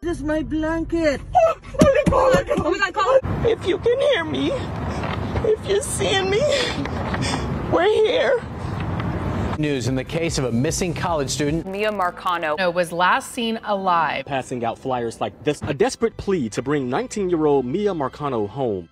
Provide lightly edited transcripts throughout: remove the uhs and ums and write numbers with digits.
This is my blanket. If you can hear me, if you're seeing me, we're here. News in the case of a missing college student. Miya Marcano was last seen alive. Passing out flyers like this, a desperate plea to bring 19-year-old Miya Marcano home.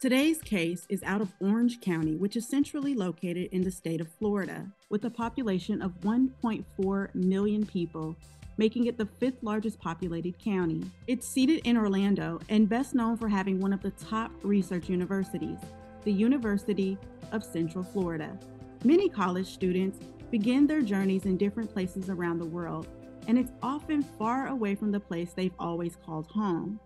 Today's case is out of Orange County, which is centrally located in the state of Florida, with a population of 1.4 million people, making it the fifth largest populated county. It's seated in Orlando and best known for having one of the top research universities, the University of Central Florida. Many college students begin their journeys in different places around the world, and it's often far away from the place they've always called home.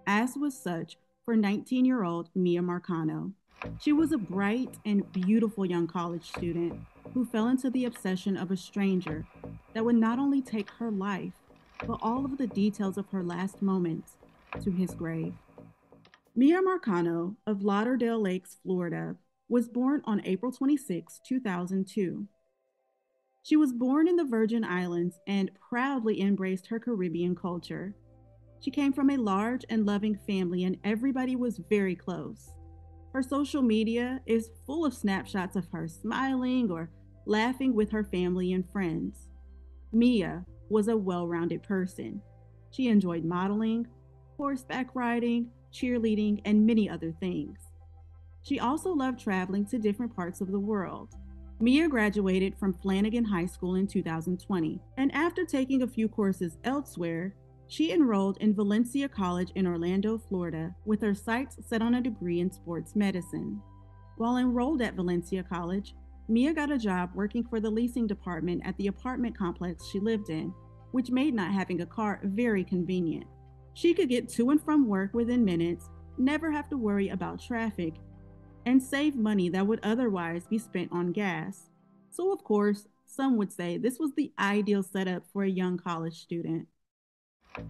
As was such for 19-year-old Miya Marcano. She was a bright and beautiful young college student who fell into the obsession of a stranger that would not only take her life, but all of the details of her last moments to his grave. Miya Marcano of Lauderdale Lakes, Florida, was born on April 26, 2002. She was born in the Virgin Islands and proudly embraced her Caribbean culture. She came from a large and loving family, and everybody was very close. Her social media is full of snapshots of her smiling or laughing with her family and friends. Miya was a well-rounded person. She enjoyed modeling, horseback riding, cheerleading, and many other things. She also loved traveling to different parts of the world. Miya graduated from Flanagan High School in 2020, and after taking a few courses elsewhere, she enrolled in Valencia College in Orlando, Florida, with her sights set on a degree in sports medicine. While enrolled at Valencia College, Miya got a job working for the leasing department at the apartment complex she lived in, which made not having a car very convenient. She could get to and from work within minutes, never have to worry about traffic, and save money that would otherwise be spent on gas. So of course, some would say this was the ideal setup for a young college student.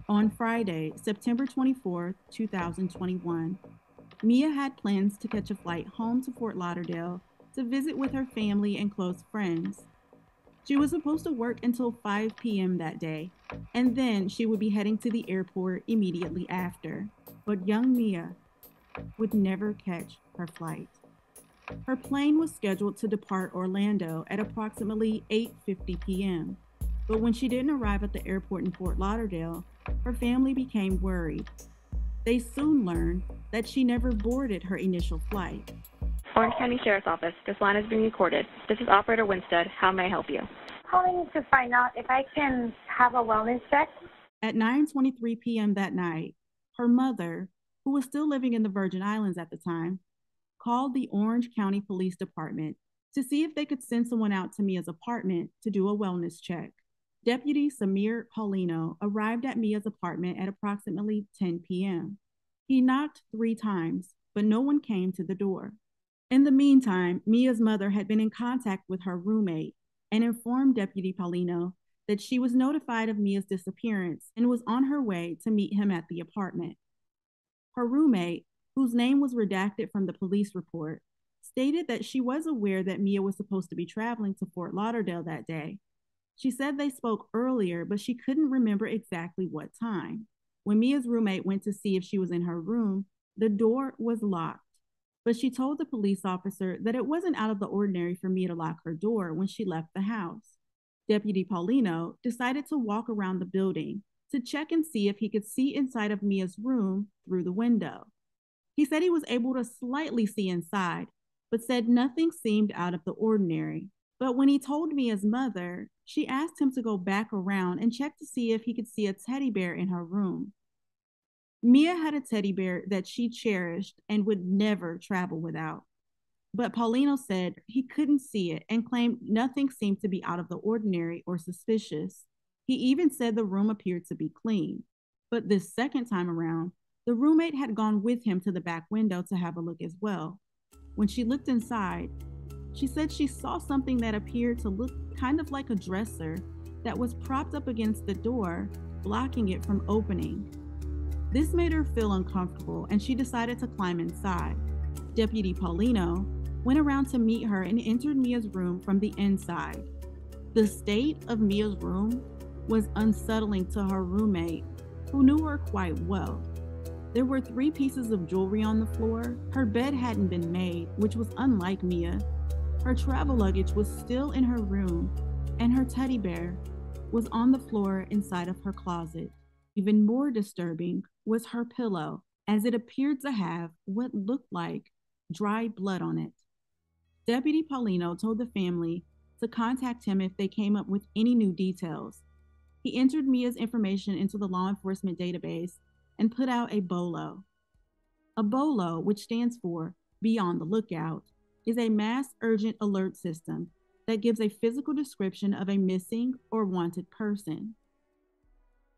On Friday, September 24, 2021, Miya had plans to catch a flight home to Fort Lauderdale to visit with her family and close friends. She was supposed to work until 5 p.m. that day, and then she would be heading to the airport immediately after. But young Miya would never catch her flight. Her plane was scheduled to depart Orlando at approximately 8:50 p.m., but when she didn't arrive at the airport in Fort Lauderdale, her family became worried. They soon learned that she never boarded her initial flight. Orange County Sheriff's Office, this line is being recorded. This is Operator Winstead. How may I help you? Calling to find out if I can have a wellness check. At 9:23 p.m. that night, her mother, who was still living in the Virgin Islands at the time, called the Orange County Police Department to see if they could send someone out to Miya's apartment to do a wellness check. Deputy Samir Paulino arrived at Miya's apartment at approximately 10 p.m. He knocked 3 times, but no one came to the door. In the meantime, Miya's mother had been in contact with her roommate and informed Deputy Paulino that she was notified of Miya's disappearance and was on her way to meet him at the apartment. Her roommate, whose name was redacted from the police report, stated that she was aware that Miya was supposed to be traveling to Fort Lauderdale that day. She said they spoke earlier, but she couldn't remember exactly what time. When Miya's roommate went to see if she was in her room, the door was locked, but she told the police officer that it wasn't out of the ordinary for Miya to lock her door when she left the house. Deputy Paulino decided to walk around the building to check and see if he could see inside of Miya's room through the window. He said he was able to slightly see inside, but said nothing seemed out of the ordinary. But when he told Miya's mother, she asked him to go back around and check to see if he could see a teddy bear in her room. Miya had a teddy bear that she cherished and would never travel without. But Paulino said he couldn't see it and claimed nothing seemed to be out of the ordinary or suspicious. He even said the room appeared to be clean. But this second time around, the roommate had gone with him to the back window to have a look as well. When she looked inside, she said she saw something that appeared to look kind of like a dresser that was propped up against the door, blocking it from opening. This made her feel uncomfortable, and she decided to climb inside. Deputy Paulino went around to meet her and entered Miya's room from the inside. The state of Miya's room was unsettling to her roommate, who knew her quite well. There were 3 pieces of jewelry on the floor. Her bed hadn't been made, which was unlike Miya. Her travel luggage was still in her room, and her teddy bear was on the floor inside of her closet. Even more disturbing was her pillow, as it appeared to have what looked like dry blood on it. Deputy Paulino told the family to contact him if they came up with any new details. He entered Miya's information into the law enforcement database and put out a BOLO. A BOLO, which stands for Be on the Lookout, is a mass urgent alert system that gives a physical description of a missing or wanted person.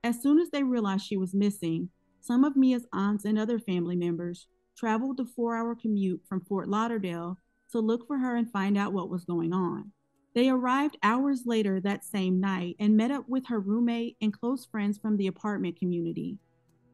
As soon as they realized she was missing, some of Miya's aunts and other family members traveled the 4-hour commute from Fort Lauderdale to look for her and find out what was going on. They arrived hours later that same night and met up with her roommate and close friends from the apartment community.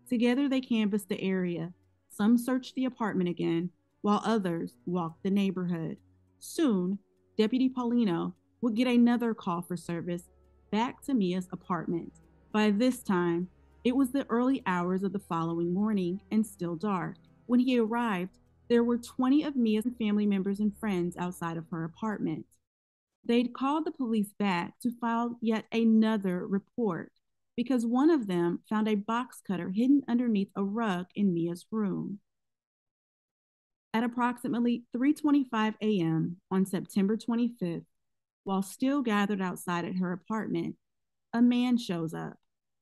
Together they canvassed the area. Some searched the apartment again, while others walked the neighborhood. Soon, Deputy Paulino would get another call for service back to Miya's apartment. By this time, it was the early hours of the following morning and still dark. When he arrived, there were 20 of Miya's family members and friends outside of her apartment. They'd called the police back to file yet another report because one of them found a box cutter hidden underneath a rug in Miya's room. At approximately 3:25 a.m. on September 25th, while still gathered outside at her apartment, a man shows up.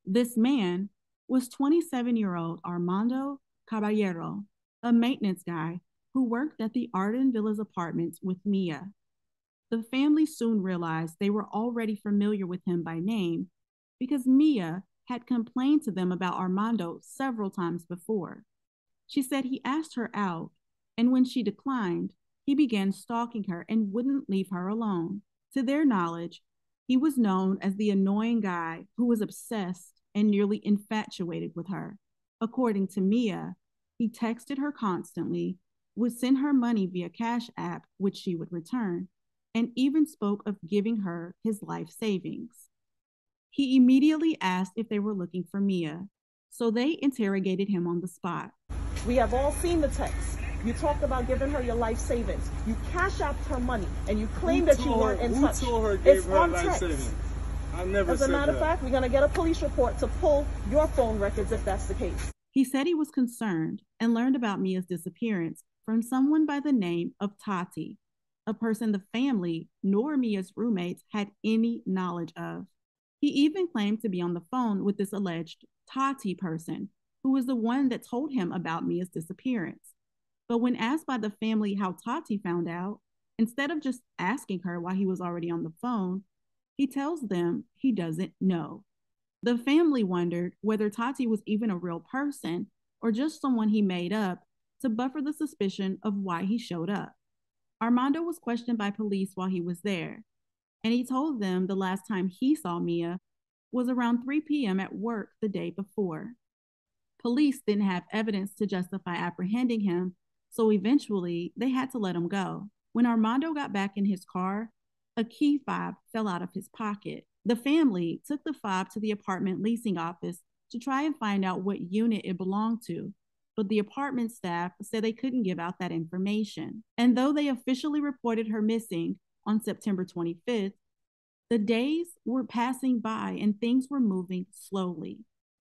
This man was 27-year-old Armando Caballero, a maintenance guy who worked at the Arden Villas apartments with Miya. The family soon realized they were already familiar with him by name because Miya had complained to them about Armando several times before. She said he asked her out, and when she declined, he began stalking her and wouldn't leave her alone. To their knowledge, he was known as the annoying guy who was obsessed and nearly infatuated with her. According to Miya, he texted her constantly, would send her money via Cash App, which she would return, and even spoke of giving her his life savings. He immediately asked if they were looking for Miya, so they interrogated him on the spot. We have all seen the text. You talked about giving her your life savings. You cash apped her money, and you claim that you weren't in touch. Who told her gave it's her on life text. savings? I never As a said matter that. of fact, we're going to get a police report to pull your phone records if that's the case. He said he was concerned and learned about Miya's disappearance from someone by the name of Tati, a person the family nor Miya's roommates had any knowledge of. He even claimed to be on the phone with this alleged Tati person, who was the one that told him about Miya's disappearance. But when asked by the family how Tati found out, instead of just asking her why he was already on the phone, he tells them he doesn't know. The family wondered whether Tati was even a real person or just someone he made up to buffer the suspicion of why he showed up. Armando was questioned by police while he was there, and he told them the last time he saw Miya was around 3 p.m. at work the day before. Police didn't have evidence to justify apprehending him, so eventually they had to let him go. When Armando got back in his car, a key fob fell out of his pocket. The family took the fob to the apartment leasing office to try and find out what unit it belonged to, but the apartment staff said they couldn't give out that information. And though they officially reported her missing on September 25th, the days were passing by and things were moving slowly.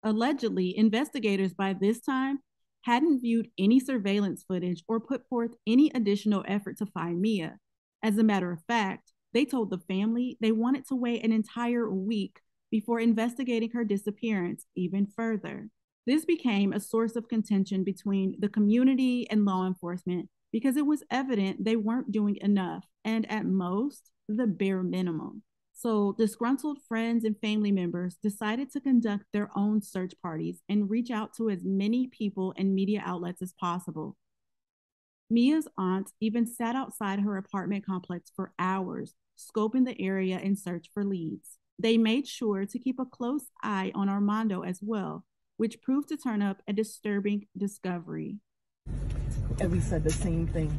Allegedly, investigators by this time hadn't viewed any surveillance footage or put forth any additional effort to find Miya. As a matter of fact, they told the family they wanted to wait an entire week before investigating her disappearance even further. This became a source of contention between the community and law enforcement because it was evident they weren't doing enough, and at most, the bare minimum. So disgruntled friends and family members decided to conduct their own search parties and reach out to as many people and media outlets as possible. Miya's aunt even sat outside her apartment complex for hours, scoping the area in search for leads. They made sure to keep a close eye on Armando as well, which proved to turn up a disturbing discovery. And we said the same thing.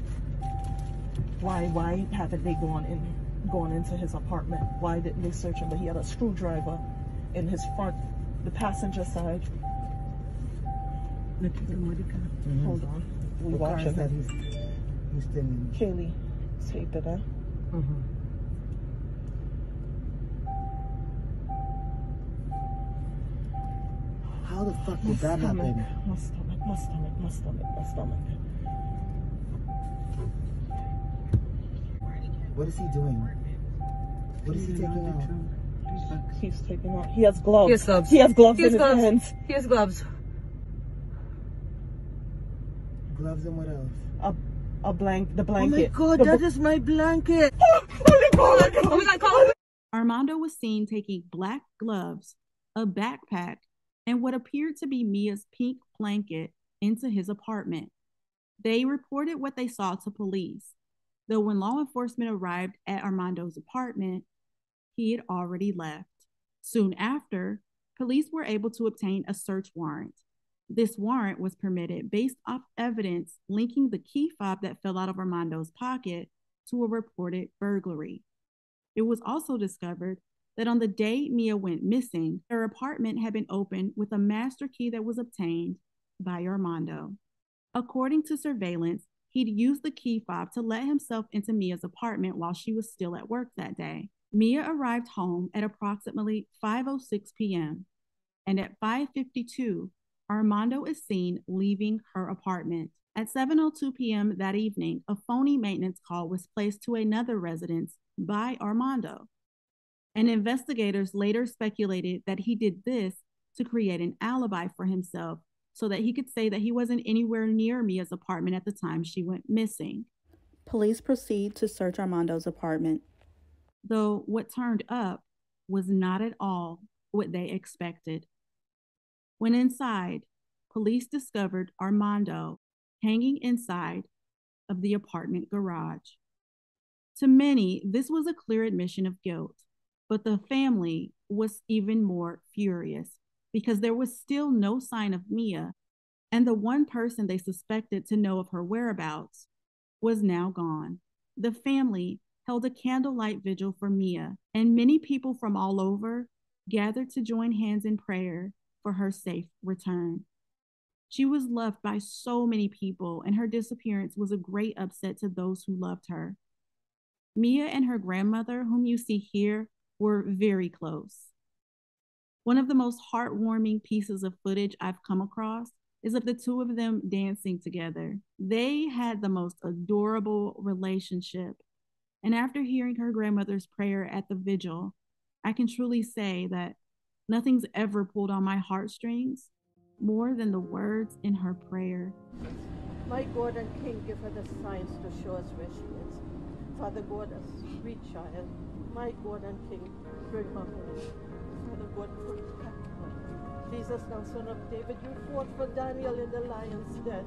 Why haven't they gone into his apartment? Why didn't they search him? But he had a screwdriver in his front, the passenger side. Hold on. We watching that. He's still in. Kaylee, tape it, huh? How the fuck did that happen? My stomach. What is he doing? What is he taking out? He's taking out. He has gloves. He has gloves. He has gloves in his hands. He has gloves. Gloves and what else? The blanket. Oh my God, that is my blanket. Armando was seen taking black gloves, a backpack, and what appeared to be Mia's pink blanket into his apartment. They reported what they saw to police, though when law enforcement arrived at Armando's apartment, he had already left. Soon after, police were able to obtain a search warrant. This warrant was permitted based off evidence linking the key fob that fell out of Armando's pocket to a reported burglary. It was also discovered that on the day Miya went missing, her apartment had been opened with a master key that was obtained by Armando. According to surveillance, he'd used the key fob to let himself into Mia's apartment while she was still at work that day. Miya arrived home at approximately 5:06 p.m., and at 5:52, Armando is seen leaving her apartment. At 7:02 p.m. that evening, a phony maintenance call was placed to another residence by Armando, and investigators later speculated that he did this to create an alibi for himself so that he could say that he wasn't anywhere near Mia's apartment at the time she went missing. Police proceed to search Armando's apartment, though what turned up was not at all what they expected. When inside, police discovered Armando hanging inside of the apartment garage. To many, this was a clear admission of guilt, but the family was even more furious because there was still no sign of Miya, and the one person they suspected to know of her whereabouts was now gone. The family held a candlelight vigil for Miya, and many people from all over gathered to join hands in prayer for her safe return. She was loved by so many people, and her disappearance was a great upset to those who loved her. Miya and her grandmother, whom you see here, were very close. One of the most heartwarming pieces of footage I've come across is of the two of them dancing together. They had the most adorable relationship. And after hearing her grandmother's prayer at the vigil, I can truly say that nothing's ever pulled on my heartstrings more than the words in her prayer. My God and King, give her the signs to show us where she is. Father God, a sweet child, my God and King, bring her home. Father God, protect her. Jesus, now Son of David, you fought for Daniel in the lion's den.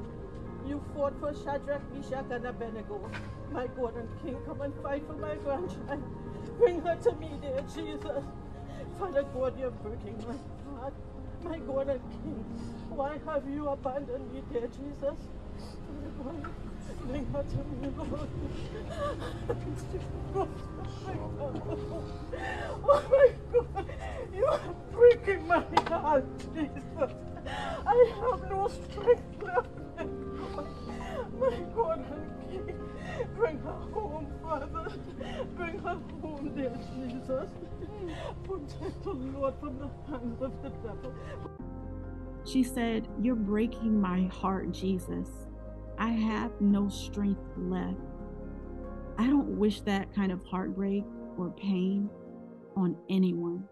You fought for Shadrach, Meshach, and Abednego. My God and King, come and fight for my grandchild. Bring her to me, dear Jesus. Father God, you're breaking my heart. My God and King, why have you abandoned me, dear Jesus? Father God, bring her to me, Lord. Oh my God, you are breaking my heart, Jesus. I have no strength left. My God and King, bring her home, Father. Bring her home, dear Jesus. Protect the Lord from the hands of the devil. She said, "You're breaking my heart, Jesus. I have no strength left." I don't wish that kind of heartbreak or pain on anyone.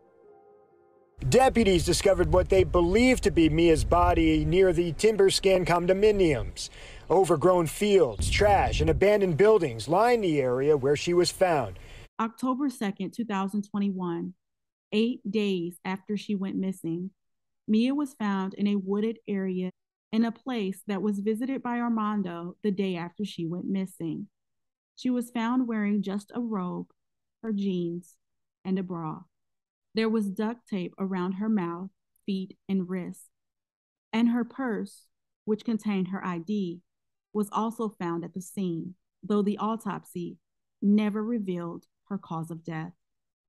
Deputies discovered what they believed to be Miya's body near the TimberScan condominiums. Overgrown fields, trash, and abandoned buildings line the area where she was found. October 2nd, 2021, 8 days after she went missing, Miya was found in a wooded area in a place that was visited by Armando the day after she went missing. She was found wearing just a robe, her jeans, and a bra. There was duct tape around her mouth, feet, and wrists, and her purse, which contained her ID, was also found at the scene, though the autopsy never revealed her cause of death.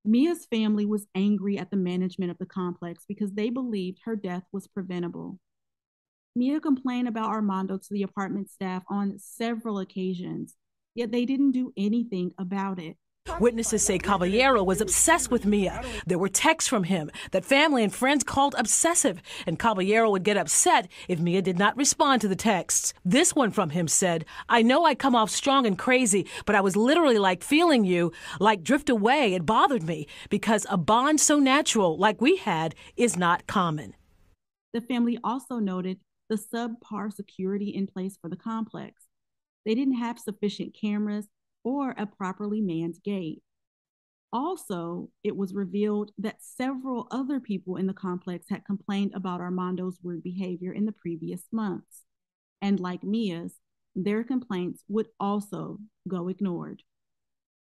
Mia's family was angry at the management of the complex because they believed her death was preventable. Miya complained about Armando to the apartment staff on several occasions, yet they didn't do anything about it. Witnesses say Caballero was obsessed with Miya. There were texts from him that family and friends called obsessive, and Caballero would get upset if Miya did not respond to the texts. This one from him said, "I know I come off strong and crazy, but I was literally like feeling you, like drift away. It bothered me because a bond so natural like we had is not common." The family also noted the subpar security in place for the complex. They didn't have sufficient cameras or a properly manned gate. Also, it was revealed that several other people in the complex had complained about Armando's weird behavior in the previous months. And like Mia's, their complaints would also go ignored.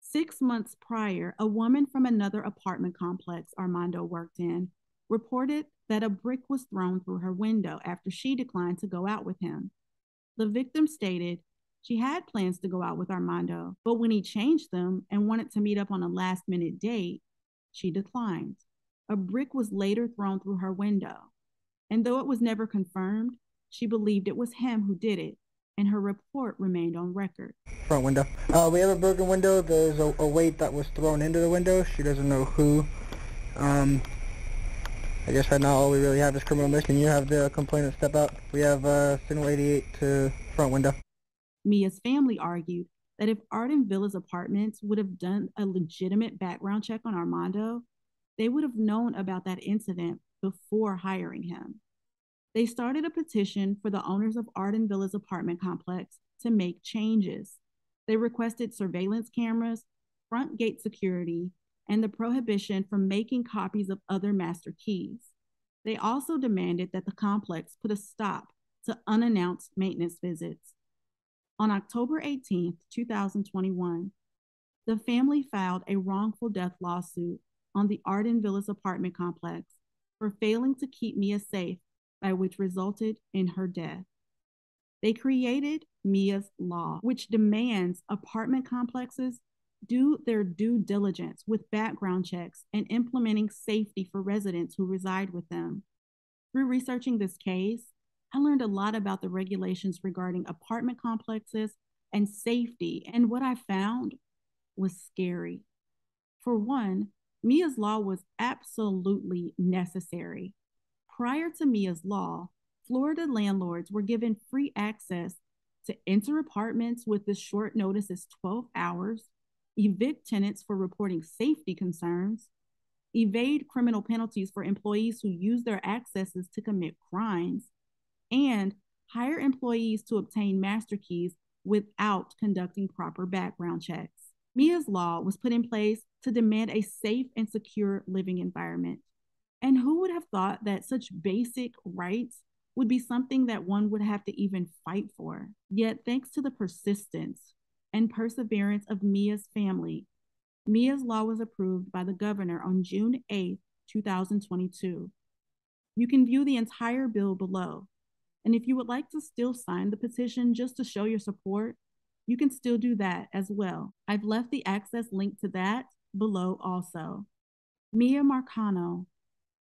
6 months prior, a woman from another apartment complex Armando worked in reported that a brick was thrown through her window after she declined to go out with him. The victim stated she had plans to go out with Armando, but when he changed them and wanted to meet up on a last-minute date, she declined. A brick was later thrown through her window, and though it was never confirmed, she believed it was him who did it, and her report remained on record. Front window. We have a broken window. There's a weight that was thrown into the window. She doesn't know who. I guess right now all we really have is criminal mischief. Can you have the complainant step out? We have signal 88 to front window. Mia's family argued that if Arden Villa's apartments would have done a legitimate background check on Armando, they would have known about that incident before hiring him. They started a petition for the owners of Arden Villa's apartment complex to make changes. They requested surveillance cameras, front gate security, and the prohibition from making copies of other master keys. They also demanded that the complex put a stop to unannounced maintenance visits. On October 18, 2021, the family filed a wrongful death lawsuit on the Arden Villas apartment complex for failing to keep Miya safe, by which resulted in her death. They created Miya's Law, which demands apartment complexes do their due diligence with background checks and implementing safety for residents who reside with them. Through researching this case, I learned a lot about the regulations regarding apartment complexes and safety, and what I found was scary. For one, Miya's Law was absolutely necessary. Prior to Miya's Law, Florida landlords were given free access to enter apartments with as short notice as 12 hours, evict tenants for reporting safety concerns, evade criminal penalties for employees who use their accesses to commit crimes, and hire employees to obtain master keys without conducting proper background checks. Miya's Law was put in place to demand a safe and secure living environment. And who would have thought that such basic rights would be something that one would have to even fight for? Yet, thanks to the persistence and perseverance of Miya's family, Miya's Law was approved by the governor on June 8, 2022. You can view the entire bill below. And if you would like to still sign the petition just to show your support, you can still do that as well. I've left the access link to that below also. Miya Marcano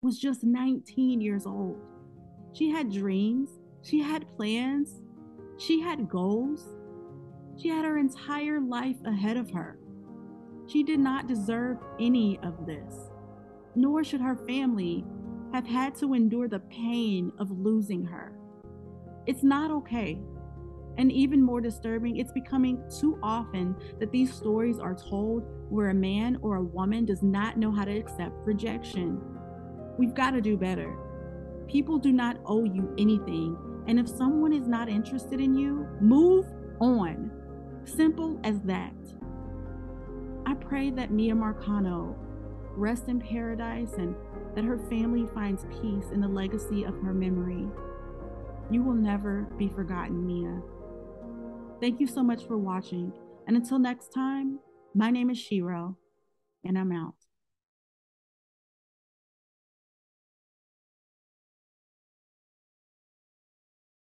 was just 19 years old. She had dreams, she had plans, she had goals. She had her entire life ahead of her. She did not deserve any of this, nor should her family have had to endure the pain of losing her. It's not okay. And even more disturbing, it's becoming too often that these stories are told where a man or a woman does not know how to accept rejection. We've got to do better. People do not owe you anything. And if someone is not interested in you, move on. Simple as that. I pray that Miya Marcano rest in paradise and that her family finds peace in the legacy of her memory. You will never be forgotten, Miya. Thank you so much for watching. And until next time, my name is Shiro, and I'm out.